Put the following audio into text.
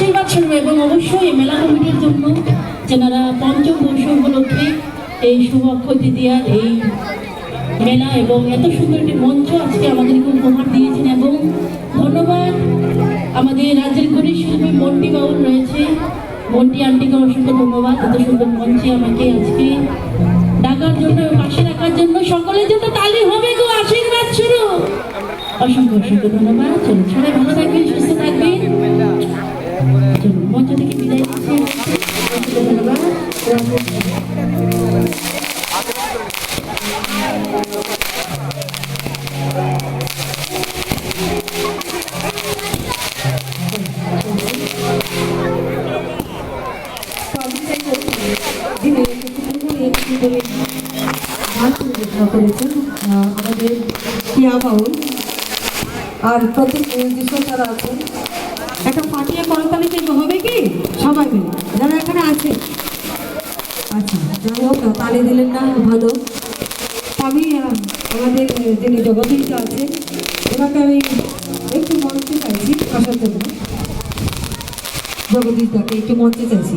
আশীর্বাদ শুনবো এবং অবশ্যই মেলা কমিটির জন্য যেনারা পঞ্চম বর্ষ উপলক্ষে এই শুভ অক্ষয় তৃতীয়ার এই মেলা এবং এত সুন্দর একটি মঞ্চ আজকে আমাদেরকে উপহার দিয়েছেন। এবং ধন্যবাদ আমাদের রাজ্যের গরিব শিল্পী মন্টি বাউল রয়েছে, মন্টি আন্টিকে অসংখ্য ধন্যবাদ এত সুন্দর মঞ্চে আমাকে আজকে ডাকার জন্য এবং পাশে রাখার জন্য। সকলের জন্য তালি হবে গো, আশীর্বাদ শুরু। অসংখ্য অসংখ্য ধন্যবাদ। চলুন সবাই ভালো থাকবেন, সুস্থ থাকবেন। চলুন মঞ্চ থেকে বিদায় দিচ্ছি। ধন্যবাদ। আমাদের টিয়া বাউল আর প্রত্যেক মিউজিশিয়ান যারা আছেন একটা ফাটিয়ে করতালি কিন্তু হবে কি সবাই মিলে যারা এখানে আছে। আচ্ছা যাই হোক তালি দিলেন না, ভালো। আমি আমাদের যিনি জগদীশ আছে ওনাকে আমি একটু মঞ্চে চাইছি আসার জন্য, জগদীশদাকে একটু মঞ্চে চাইছি।